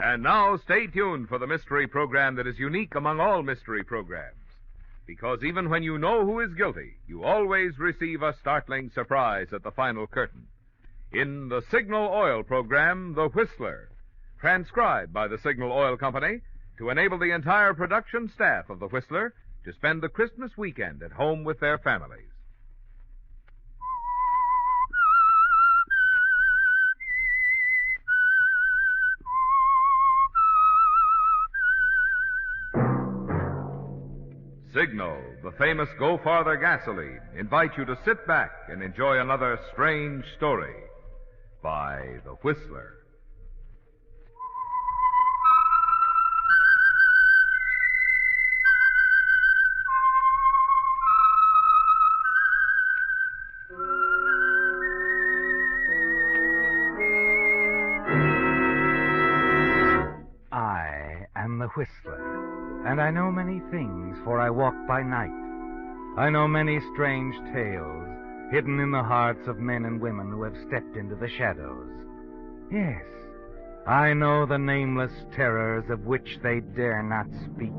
And now stay tuned for the mystery program that is unique among all mystery programs. Because even when you know who is guilty, you always receive a startling surprise at the final curtain. In the Signal Oil program, The Whistler, transcribed by the Signal Oil Company to enable the entire production staff of The Whistler to spend the Christmas weekend at home with their families. Signal, the famous Go Farther gasoline, invite you to sit back and enjoy another strange story by The Whistler. I am the Whistler, and I know many things, for I walk by night. I know many strange tales, hidden in the hearts of men and women who have stepped into the shadows. Yes, I know the nameless terrors of which they dare not speak.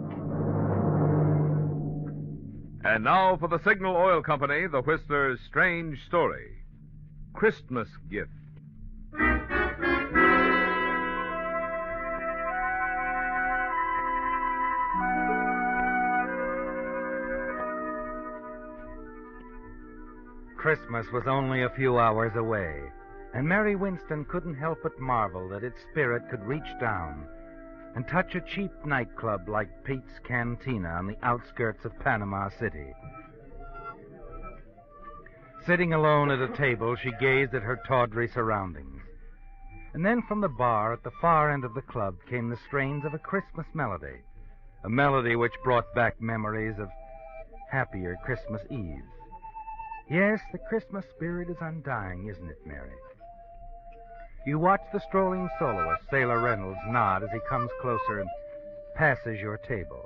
And now for the Signal Oil Company, The Whistler's strange story, Christmas Gift. Christmas was only a few hours away, and Mary Winston couldn't help but marvel that its spirit could reach down and touch a cheap nightclub like Pete's Cantina on the outskirts of Panama City. Sitting alone at a table, she gazed at her tawdry surroundings. And then from the bar at the far end of the club came the strains of a Christmas melody, a melody which brought back memories of happier Christmas Eves. Yes, the Christmas spirit is undying, isn't it, Mary? You watch the strolling soloist, Sailor Reynolds, nod as he comes closer and passes your table.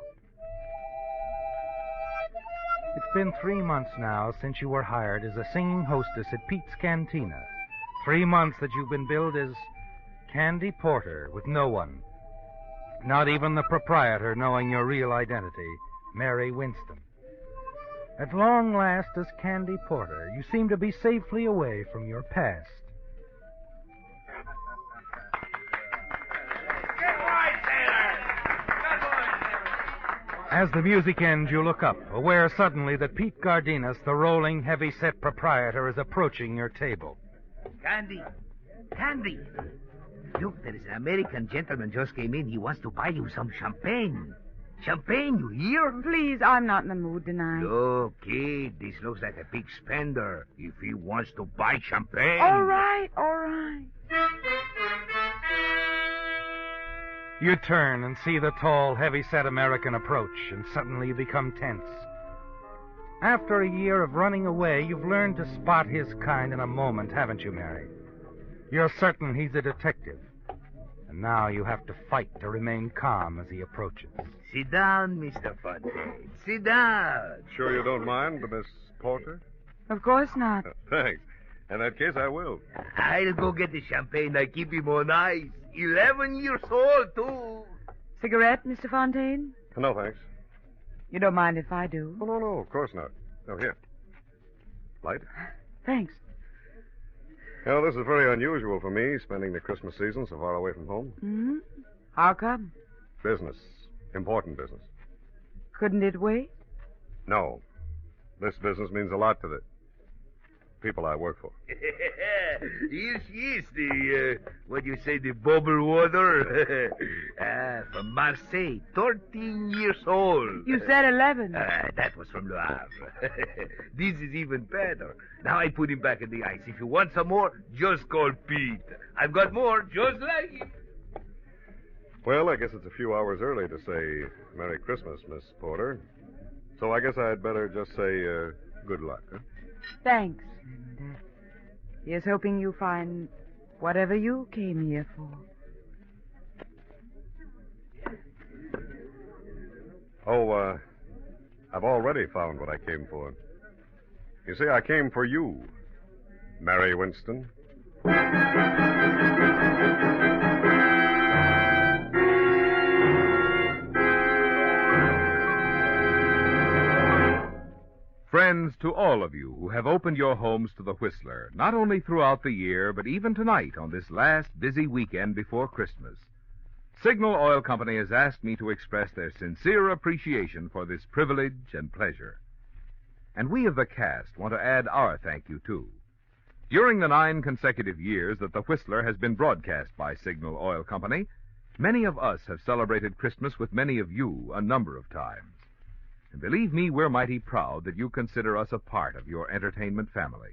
It's been 3 months now since you were hired as a singing hostess at Pete's Cantina. 3 months that you've been billed as Candy Porter with no one, not even the proprietor, knowing your real identity, Mary Winston. At long last, as Candy Porter, you seem to be safely away from your past. As the music ends, you look up, aware suddenly that Pete Gardinas, the rolling, heavy-set proprietor, is approaching your table. Candy! Candy! Look, there is an American gentleman just came in. He wants to buy you some champagne. Champagne, you hear? Please, I'm not in the mood tonight. Look, kid, this looks like a big spender. If he wants to buy champagne... All right, all right. You turn and see the tall, heavy-set American approach, and suddenly you become tense. After a year of running away, you've learned to spot his kind in a moment, haven't you, Mary? You're certain he's a detective. And now you have to fight to remain calm as he approaches. Sit down, Mr. Fontaine. Sit down. Sure you don't mind, Miss Porter? Of course not. Thanks. In that case, I will. I'll go get the champagne. I keep him on ice. 11 years old, too. Cigarette, Mr. Fontaine? No, thanks. You don't mind if I do? Oh, no, of course not. Oh, here. Light? Thanks. Well, this is very unusual for me, spending the Christmas season so far away from home. Mm-hmm. How come? Business. Important business. Couldn't it wait? No. This business means a lot to the people I work for. Here she is, what do you say, the bubble water? From Marseille, 13 years old. You said 11. That was from Le Havre. This is even better. Now I put him back in the ice. If you want some more, just call Pete. I've got more just like him. Well, I guess it's a few hours early to say Merry Christmas, Miss Porter. So I guess I'd better just say good luck, huh? Thanks. And here's hoping you find whatever you came here for. Oh, I've already found what I came for. You see, I came for you, Mary Winston. friends, to all of you who have opened your homes to the Whistler, not only throughout the year, but even tonight on this last busy weekend before Christmas, Signal Oil Company has asked me to express their sincere appreciation for this privilege and pleasure. And we of the cast want to add our thank you, too. During the 9 consecutive years that the Whistler has been broadcast by Signal Oil Company, many of us have celebrated Christmas with many of you a number of times. And believe me, we're mighty proud that you consider us a part of your entertainment family.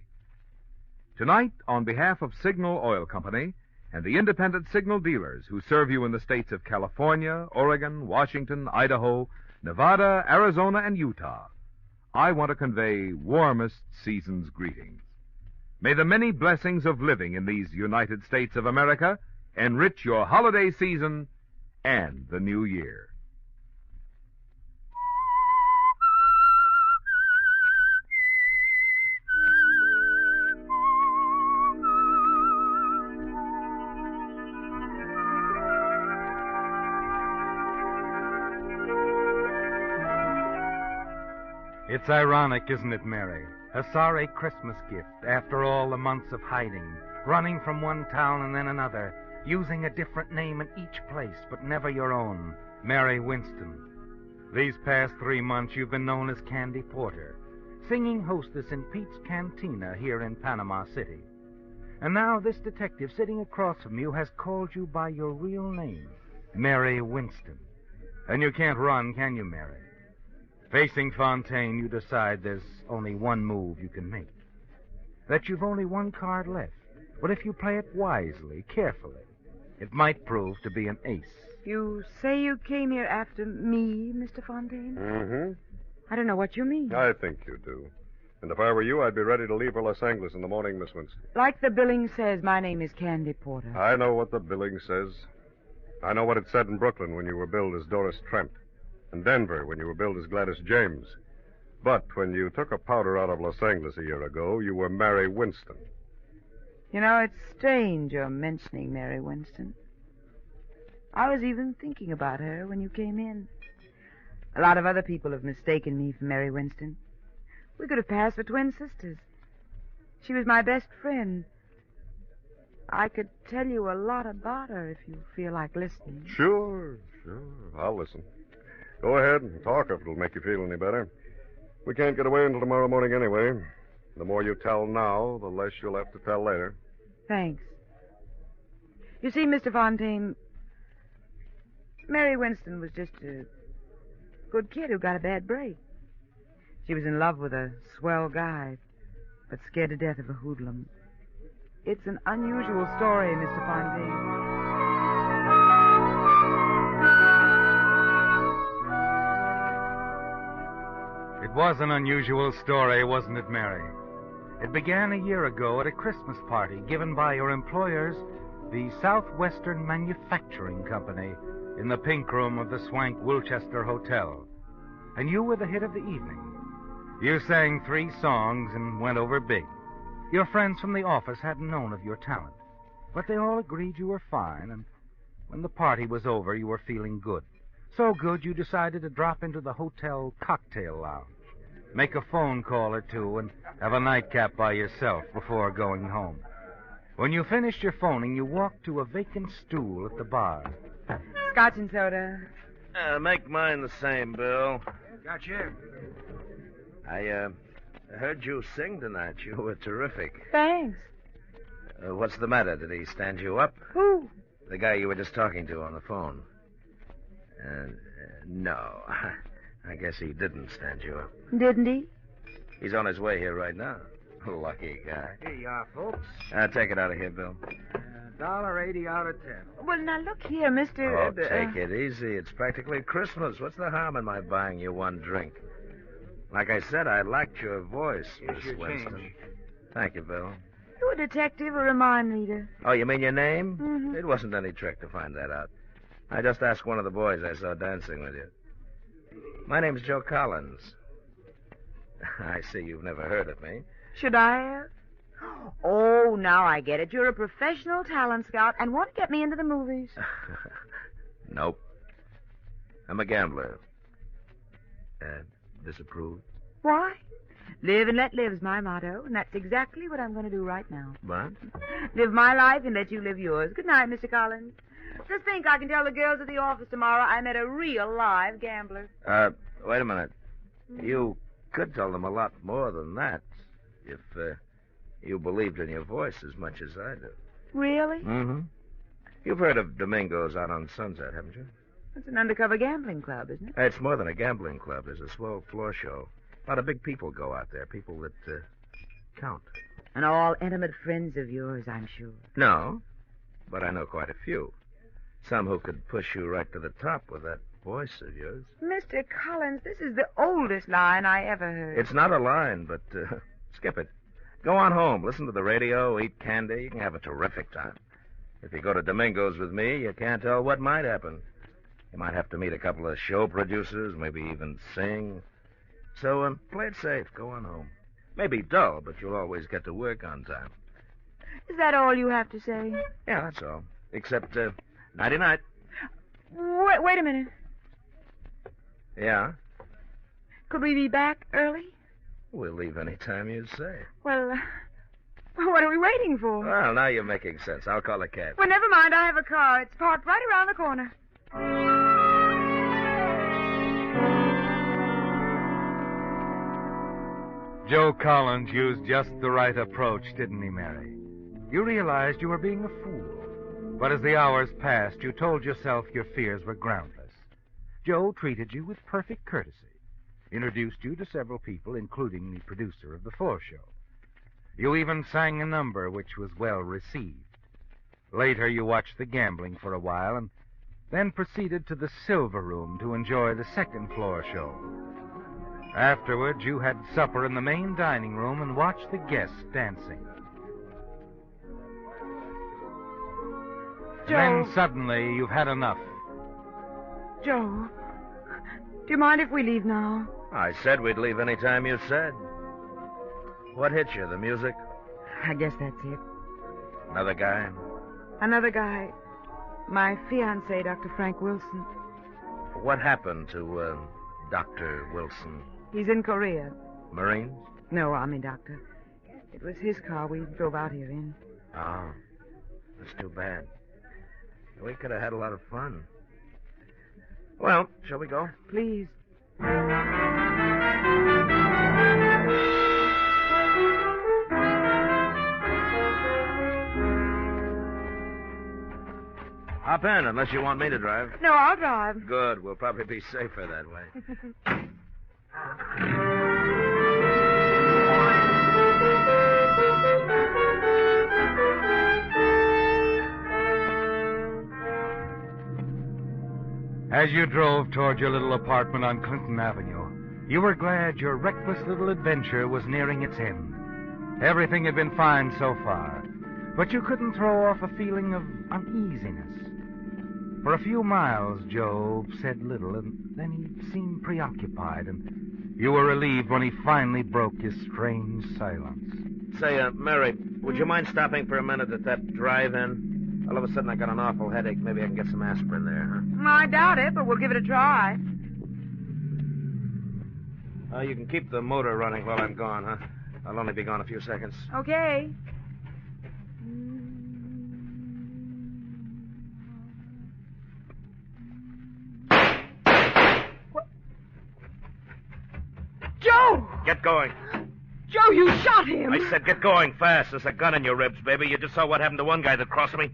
Tonight, on behalf of Signal Oil Company and the independent signal dealers who serve you in the states of California, Oregon, Washington, Idaho, Nevada, Arizona, and Utah, I want to convey warmest season's greetings. May the many blessings of living in these United States of America enrich your holiday season and the new year. It's ironic, isn't it, Mary? A sorry Christmas gift after all the months of hiding, running from one town and then another, using a different name in each place, but never your own, Mary Winston. These past 3 months you've been known as Candy Porter, singing hostess in Pete's Cantina here in Panama City. And now this detective sitting across from you has called you by your real name, Mary Winston. And you can't run, can you, Mary? Facing Fontaine, you decide there's only one move you can make. That you've only one card left. But if you play it wisely, carefully, it might prove to be an ace. You say you came here after me, Mr. Fontaine? Mm-hmm. I don't know what you mean. I think you do. And if I were you, I'd be ready to leave for Los Angeles in the morning, Miss Winston. Like the billing says, my name is Candy Porter. I know what the billing says. I know what it said in Brooklyn when you were billed as Doris Trent. In Denver when you were billed as Gladys James. But when you took a powder out of Los Angeles a year ago, you were Mary Winston. You know, it's strange you're mentioning Mary Winston. I was even thinking about her when you came in. A lot of other people have mistaken me for Mary Winston. We could have passed for twin sisters. She was my best friend. I could tell you a lot about her if you feel like listening. Sure. I'll listen. Go ahead and talk if it'll make you feel any better. We can't get away until tomorrow morning anyway. The more you tell now, the less you'll have to tell later. Thanks. You see, Mr. Fontaine, Mary Winston was just a good kid who got a bad break. She was in love with a swell guy, but scared to death of a hoodlum. It's an unusual story, Mr. Fontaine. It was an unusual story, wasn't it, Mary? It began a year ago at a Christmas party given by your employers, the Southwestern Manufacturing Company, in the pink room of the swank Wilchester Hotel. And you were the hit of the evening. You sang 3 songs and went over big. Your friends from the office hadn't known of your talent, but they all agreed you were fine, and when the party was over, you were feeling good. So good you decided to drop into the hotel cocktail lounge, make a phone call or two, and have a nightcap by yourself before going home. When you finished your phoning, you walked to a vacant stool at the bar. Scotch and soda. Make mine the same, Bill. Gotcha. I heard you sing tonight. You were terrific. Thanks. What's the matter? Did he stand you up? Who? The guy you were just talking to on the phone. No. I guess he didn't stand you up. Didn't he? He's on his way here right now. Lucky guy. Here you are, folks. Take it out of here, Bill. $1.80 out of 10. Well, now, look here, Mr. Oh, take it easy. It's practically Christmas. What's the harm in my buying you one drink? Like I said, I liked your voice, Here's Miss your Winston. change. Thank you, Bill. You a detective or a mind reader? Oh, you mean your name? Mm-hmm. It wasn't any trick to find that out. I just asked one of the boys I saw dancing with you. My name's Joe Collins. I see you've never heard of me. Should I have? Oh, now I get it. You're a professional talent scout and want to get me into the movies. Nope. I'm a gambler. Disapprove? Why? Live and let live's my motto, and that's exactly what I'm going to do right now. What? Live my life and let you live yours. Good night, Mr. Collins. Just think I can tell the girls at the office tomorrow I met a real live gambler. Wait a minute. You could tell them a lot more than that if you believed in your voice as much as I do. Really? Mm-hmm. You've heard of Domingo's out on Sunset, haven't you? It's an undercover gambling club, isn't it? It's more than a gambling club. There's a swell floor show. A lot of big people go out there, people that count. And all intimate friends of yours, I'm sure. No, but I know quite a few. Some who could push you right to the top with that voice of yours. Mr. Collins, this is the oldest line I ever heard. It's not a line, but skip it. Go on home, listen to the radio, eat candy. You can have a terrific time. If you go to Domingo's with me, you can't tell what might happen. You might have to meet a couple of show producers, maybe even sing. So play it safe. Go on home. Maybe dull, but you'll always get to work on time. Is that all you have to say? Yeah, that's all. Except, nighty-night. Wait a minute. Yeah? Could we be back early? We'll leave any time you say. Well, what are we waiting for? Well, now you're making sense. I'll call a cab. Well, never mind. I have a car. It's parked right around the corner. Joe Collins used just the right approach, didn't he, Mary? You realized you were being a fool. But as the hours passed, you told yourself your fears were groundless. Joe treated you with perfect courtesy, introduced you to several people, including the producer of the floor show. You even sang a number which was well received. Later, you watched the gambling for a while and then proceeded to the Silver Room to enjoy the second floor show. Afterwards, you had supper in the main dining room and watched the guests dancing. Joe. Then suddenly, you've had enough. Joe, do you mind if we leave now? I said we'd leave any time you said. What hit you, the music? I guess that's it. Another guy? Another guy. My fiancé, Dr. Frank Wilson. What happened to, Dr. Wilson? He's in Korea. Marines? No, Army doctor. It was his car we drove out here in. Oh, that's too bad. We could have had a lot of fun. Well, shall we go? Please. Hop in, unless you want me to drive. No, I'll drive. Good. We'll probably be safer that way. As you drove toward your little apartment on Clinton Avenue, you were glad your reckless little adventure was nearing its end. Everything had been fine so far, but you couldn't throw off a feeling of uneasiness. For a few miles, Joe said little, and then he seemed preoccupied, and you were relieved when he finally broke his strange silence. Say, Mary, would you mind stopping for a minute at that drive-in? All of a sudden, I got an awful headache. Maybe I can get some aspirin there, huh? I doubt it, but we'll give it a try. You can keep the motor running while I'm gone, huh? I'll only be gone a few seconds. Okay. What? Joe! Get going. Joe, you shot him! I said get going fast. There's a gun in your ribs, baby. You just saw what happened to one guy that crossed me.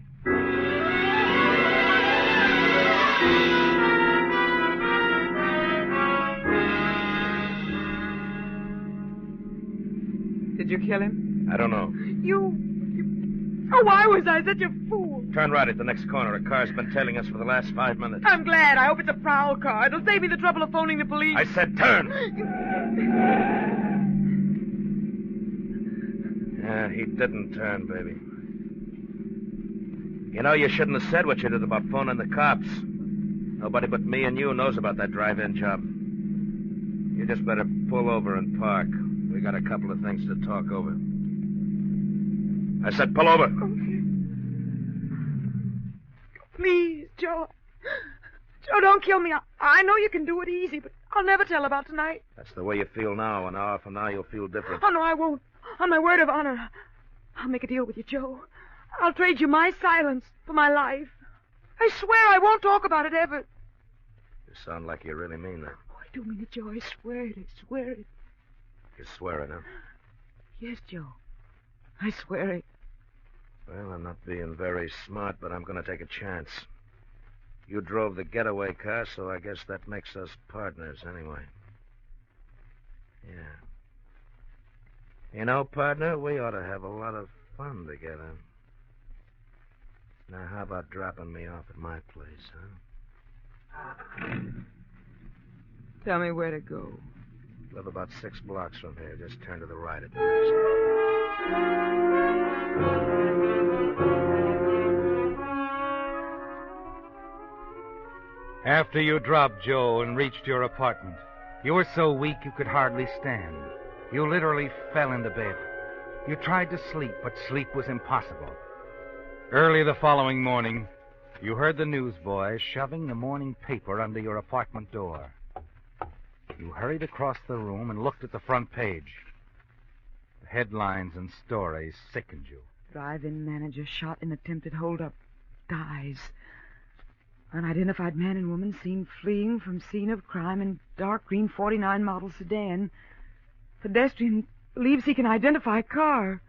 Did you kill him? I don't know. Oh, why was I such a fool? Turn right at the next corner. A car's been tailing us for the last 5 minutes. I'm glad. I hope it's a prowl car. It'll save me the trouble of phoning the police. I said turn. Yeah, he didn't turn, baby. You know, you shouldn't have said what you did about phoning the cops. Nobody but me and you knows about that drive-in job. You just better pull over and park. We got a couple of things to talk over. I said pull over. Okay. Please, Joe. Joe, don't kill me. I know you can do it easy, but I'll never tell about tonight. That's the way you feel now. An hour from now, you'll feel different. Oh, no, I won't. On my word of honor. I'll make a deal with you, Joe. I'll trade you my silence for my life. I swear I won't talk about it ever. You sound like you really mean that. Oh, I do mean it, Joe. I swear it. I swear it. You swear it, huh? Yes, Joe. I swear it. Well, I'm not being very smart, but I'm going to take a chance. You drove the getaway car, so I guess that makes us partners anyway. Yeah. You know, partner, we ought to have a lot of fun together. Now, how about dropping me off at my place, huh? Tell me where to go. Live about 6 blocks from here. Just turn to the right at the After you dropped Joe and reached your apartment, you were so weak you could hardly stand. You literally fell into bed. You tried to sleep, but sleep was impossible. Early the following morning, you heard the newsboys shoving the morning paper under your apartment door. You hurried across the room and looked at the front page. The headlines and stories sickened you. Drive-in manager shot in attempted holdup. Dies. Unidentified man and woman seen fleeing from scene of crime in dark green 49 model sedan. Pedestrian believes he can identify car.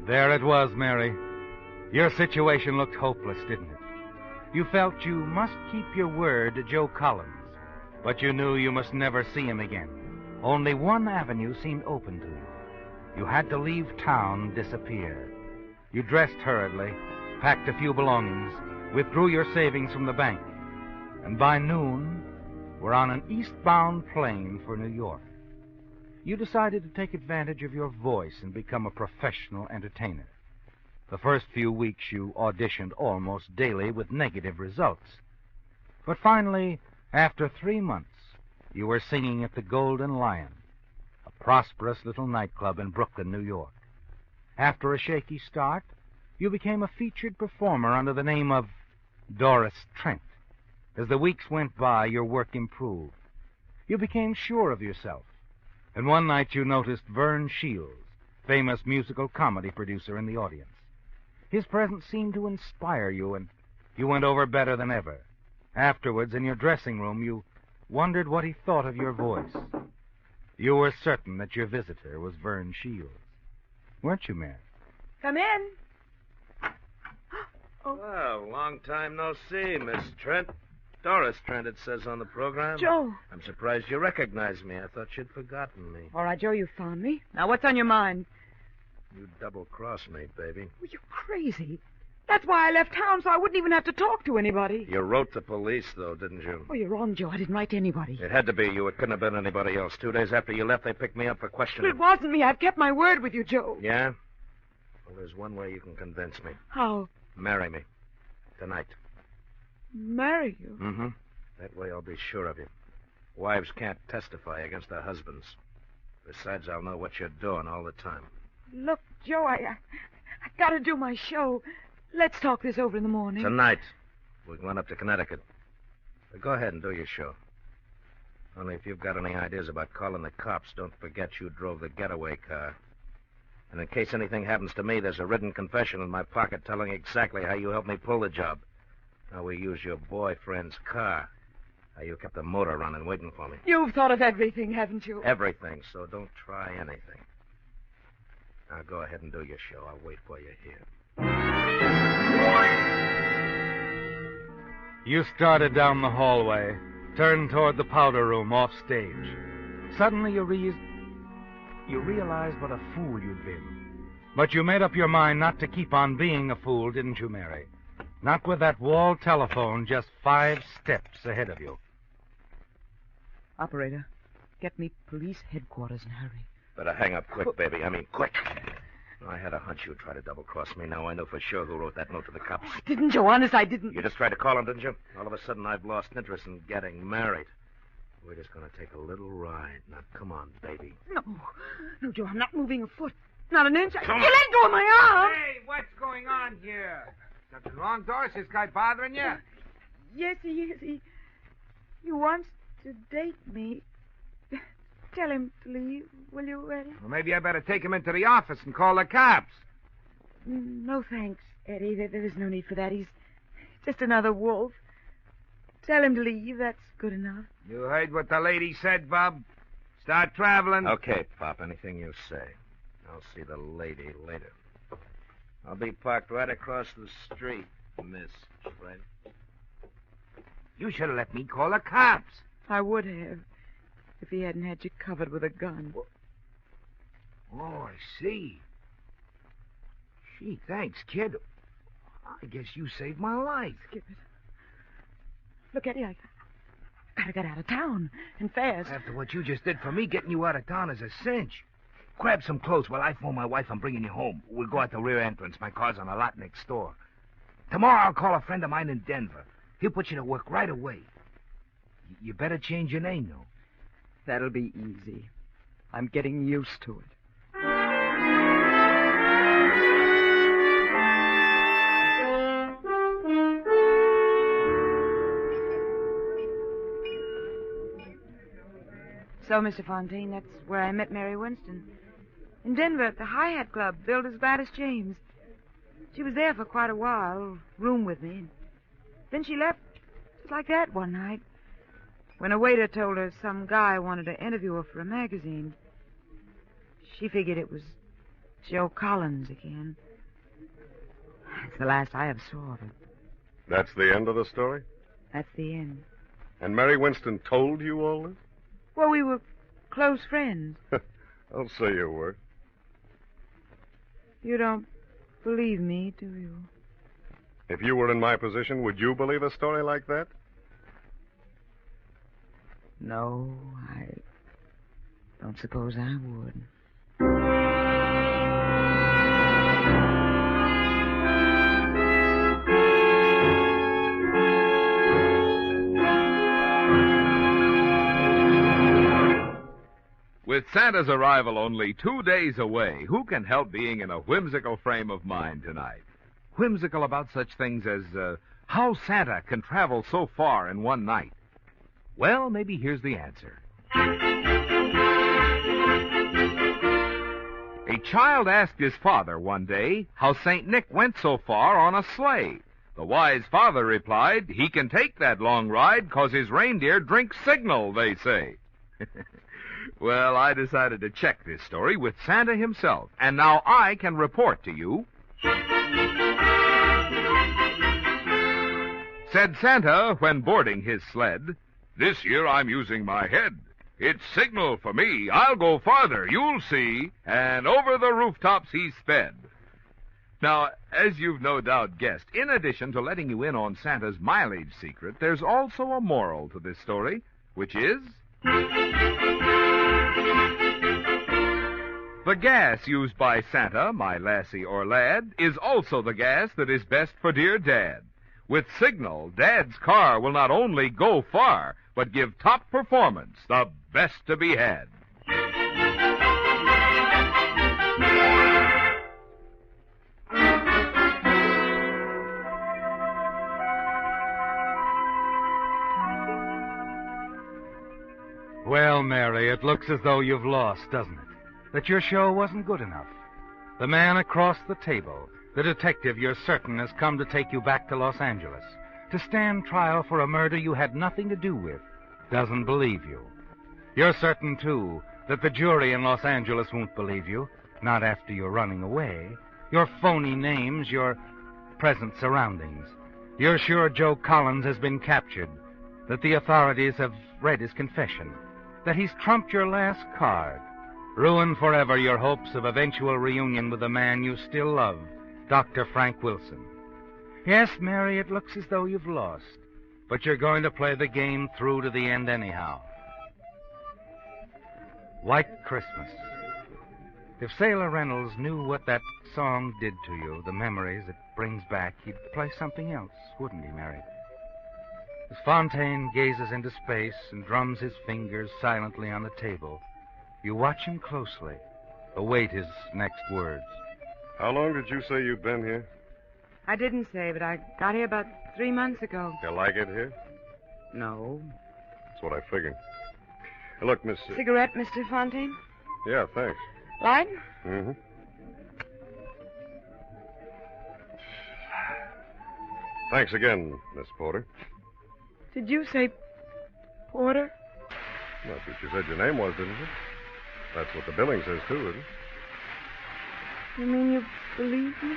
There it was, Mary. Your situation looked hopeless, didn't it? You felt you must keep your word to Joe Collins, but you knew you must never see him again. Only one avenue seemed open to you. You had to leave town and disappear. You dressed hurriedly, packed a few belongings, withdrew your savings from the bank, and by noon were on an eastbound plane for New York. You decided to take advantage of your voice and become a professional entertainer. The first few weeks you auditioned almost daily with negative results. But finally, after 3 months, you were singing at the Golden Lion, a prosperous little nightclub in Brooklyn, New York. After a shaky start, you became a featured performer under the name of Doris Trent. As the weeks went by, your work improved. You became sure of yourself. And one night you noticed Vern Shields, famous musical comedy producer, in the audience. His presence seemed to inspire you, and you went over better than ever. Afterwards, in your dressing room, you wondered what he thought of your voice. You were certain that your visitor was Vern Shields. Weren't you, Mary? Come in. Well, long time no see, Miss Trent. Doris Trent, it says on the program. Joe. I'm surprised you recognized me. I thought you'd forgotten me. All right, Joe, you found me. Now, what's on your mind? You double-crossed me, baby. Well, you're crazy. That's why I left town, so I wouldn't even have to talk to anybody. You wrote the police, though, didn't you? Oh, you're wrong, Joe. I didn't write to anybody. It had to be you. It couldn't have been anybody else. 2 days after you left, they picked me up for But questioning. it wasn't me. I've kept my word with you, Joe. Yeah? Well, there's one way you can convince me. How? Marry me. Tonight. Marry you? Mm-hmm. That way I'll be sure of you. Wives can't testify against their husbands. Besides, I'll know what you're doing all the time. Look, Joe, I got to do my show. Let's talk this over in the morning. Tonight. We can run up to Connecticut. Go ahead and do your show. Only if you've got any ideas about calling the cops, don't forget you drove the getaway car. And in case anything happens to me, there's a written confession in my pocket telling exactly how you helped me pull the job. How we used your boyfriend's car. How you kept the motor running waiting for me. You've thought of everything, haven't you? Everything, so don't try anything. Now go ahead and do your show. I'll wait for you here. You started down the hallway, turned toward the powder room off stage. Suddenly you realized what a fool you'd been. But you made up your mind not to keep on being a fool, didn't you, Mary? Not with that wall telephone just 5 steps ahead of you. Operator, get me police headquarters and hurry. Better hang up quick, baby. I mean, quick. I had a hunch you'd try to double-cross me. Now I know for sure who wrote that note to the cops. I didn't, Joe. Honest, I didn't. You just tried to call him, didn't you? All of a sudden, I've lost interest in getting married. We're just going to take a little ride. Now, come on, baby. No. No, Joe, I'm not moving a foot. Not an inch. Come You on. let go of my arm. Hey, what's going on here? Something wrong, Doris? Is this guy bothering you? Yes, he is. He wants to date me. Tell him to leave, will you, Eddie? Well, maybe I better take him into the office and call the cops. No thanks, Eddie. There is no need for that. He's just another wolf. Tell him to leave. That's good enough. You heard what the lady said, Bob? Start traveling. Okay, Pop, anything you say. I'll see the lady later. I'll be parked right across the street, Miss Trent. You should have let me call the cops. I would have, if he hadn't had you covered with a gun. Oh, I see. Gee, thanks, kid. I guess you saved my life. Skip it. Look, Eddie, I gotta get out of town, and fast. After what you just did for me, getting you out of town is a cinch. Grab some clothes while I phone my wife. I'm bringing you home. We'll go out the rear entrance. My car's on a lot next door. Tomorrow I'll call a friend of mine in Denver. He'll put you to work right away. You better change your name, though. That'll be easy. I'm getting used to it. So, Mr. Fontaine, that's where I met Mary Winston. In Denver at the Hi-Hat Club, billed as Gladys James. She was there for quite a while, room with me. Then she left just like that one night, when a waiter told her some guy wanted to interview her for a magazine. She figured it was Joe Collins again. That's the last I ever saw of her. That's the end of the story? That's the end. And Mary Winston told you all this? Well, we were close friends. I'll say you were. You don't believe me, do you? If you were in my position, would you believe a story like that? No, I don't suppose I would. With Santa's arrival only 2 days away, who can help being in a whimsical frame of mind tonight? Whimsical about such things as how Santa can travel so far in one night. Well, maybe here's the answer. A child asked his father one day how St. Nick went so far on a sleigh. The wise father replied, he can take that long ride 'cause his reindeer drink signal, they say. Well, I decided to check this story with Santa himself, and now I can report to you. Said Santa when boarding his sled, "This year I'm using my head. It's signal for me. I'll go farther, you'll see." And over the rooftops he sped. Now, as you've no doubt guessed, in addition to letting you in on Santa's mileage secret, there's also a moral to this story, which is... the gas used by Santa, my lassie or lad, is also the gas that is best for dear Dad. With Signal, Dad's car will not only go far, but give top performance, the best to be had. Well, Mary, it looks as though you've lost, doesn't it? That your show wasn't good enough. The man across the table, the detective you're certain has come to take you back to Los Angeles, to stand trial for a murder you had nothing to do with, doesn't believe you. You're certain, too, that the jury in Los Angeles won't believe you, not after you're running away. Your phony names, your present surroundings. You're sure Joe Collins has been captured, that the authorities have read his confession, that he's trumped your last card, ruined forever your hopes of eventual reunion with the man you still love, Dr. Frank Wilson. Yes, Mary, it looks as though you've lost, but you're going to play the game through to the end anyhow. White Christmas. If Sailor Reynolds knew what that song did to you, the memories it brings back, he'd play something else, wouldn't he, Mary? As Fontaine gazes into space and drums his fingers silently on the table, you watch him closely, await his next words. How long did you say you've been here? I didn't say, but I got here about 3 months ago. You like it here? No. That's what I figured. Hey, look, Miss... Cigarette, Mr. Fontaine? Yeah, thanks. Light? Mm-hmm. Thanks again, Miss Porter. Did you say Porter? That's what you said your name was, didn't you? That's what the billing says, too, isn't it? You mean you believe me?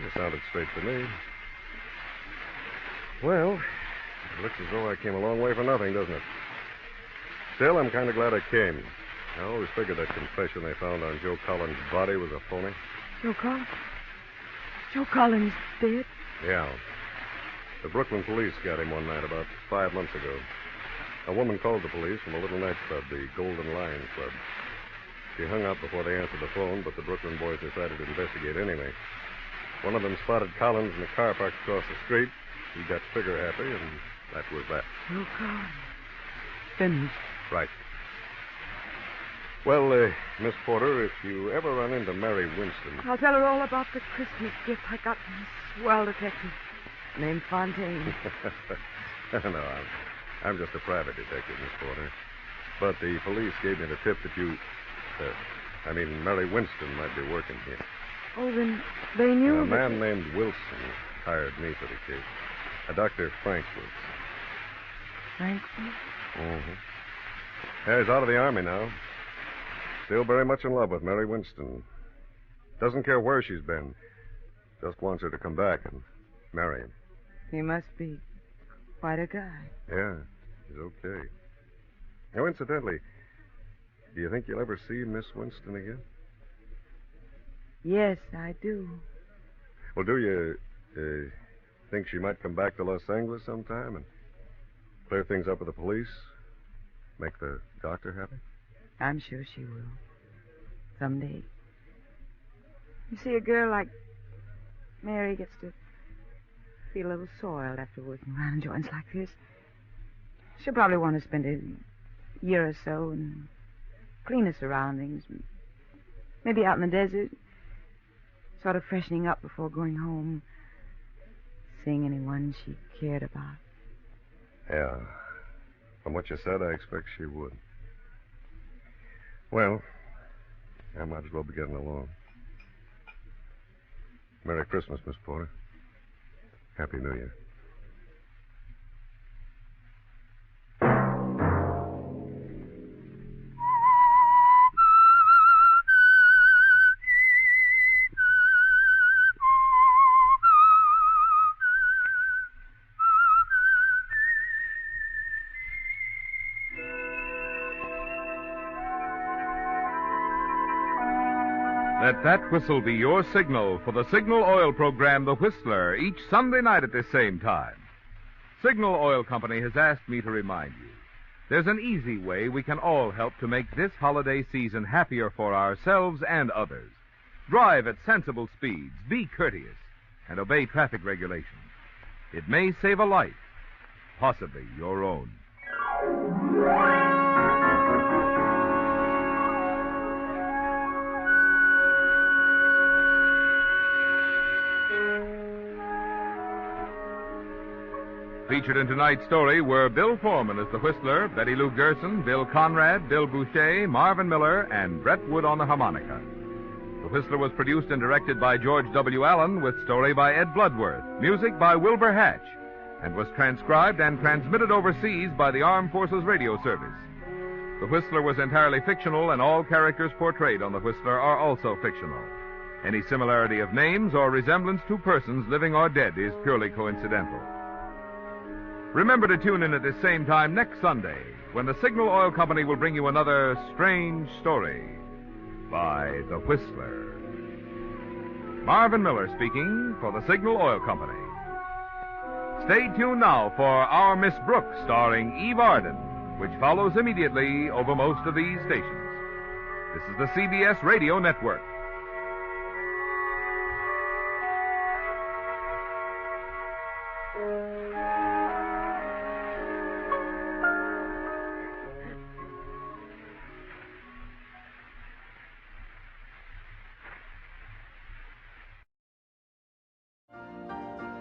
You sounded straight to me. Well, it looks as though I came a long way for nothing, doesn't it? Still, I'm kind of glad I came. I always figured that confession they found on Joe Collins' body was a phony. Joe Collins? Joe Collins dead? Yeah. The Brooklyn police got him one night about 5 months ago. A woman called the police from a little nightclub, the Golden Lion Club. She hung up before they answered the phone, but the Brooklyn boys decided to investigate anyway. One of them spotted Collins in a car parked across the street. He got trigger happy, and that was that. Joe Collins. Finished. Right. Well, Miss Porter, if you ever run into Mary Winston... I'll tell her all about the Christmas gift I got from a swell detective named Fontaine. No, I'm just a private detective, Miss Porter. But the police gave me the tip that you... Mary Winston might be working here. Oh, then they knew A man named Wilson hired me for the case. A Dr. Frank Wilson. Frank? Mm-hmm. Yeah, he's out of the Army now. Still very much in love with Mary Winston. Doesn't care where she's been. Just wants her to come back and marry him. He must be quite a guy. Yeah, he's okay. Now, incidentally, do you think you'll ever see Miss Winston again? Yes, I do. Well, do you think she might come back to Los Angeles sometime and clear things up with the police? Make the doctor happy? I'm sure she will. Someday. You see, a girl like Mary gets to feel a little soiled after working around joints like this. She'll probably want to spend a year or so in cleaner surroundings. Maybe out in the desert. Sort of freshening up before going home. Seeing anyone she cared about. Yeah. From what you said, I expect she would. Well, I might as well be getting along. Merry Christmas, Miss Porter. Happy New Year. Let that whistle be your signal for the Signal Oil program, The Whistler, each Sunday night at this same time. Signal Oil Company has asked me to remind you, there's an easy way we can all help to make this holiday season happier for ourselves and others. Drive at sensible speeds, be courteous, and obey traffic regulations. It may save a life, possibly your own. Featured in tonight's story were Bill Foreman as the Whistler, Betty Lou Gerson, Bill Conrad, Bill Boucher, Marvin Miller, and Brett Wood on the harmonica. The Whistler was produced and directed by George W. Allen, with story by Ed Bloodworth, music by Wilbur Hatch, and was transcribed and transmitted overseas by the Armed Forces Radio Service. The Whistler was entirely fictional, and all characters portrayed on The Whistler are also fictional. Any similarity of names or resemblance to persons living or dead is purely coincidental. Remember to tune in at this same time next Sunday, when the Signal Oil Company will bring you another strange story by The Whistler. Marvin Miller speaking for the Signal Oil Company. Stay tuned now for Our Miss Brooks, starring Eve Arden, which follows immediately over most of these stations. This is the CBS Radio Network.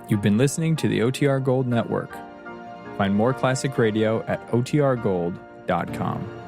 You've been listening to the OTR Gold Network. Find more classic radio at otrgold.com.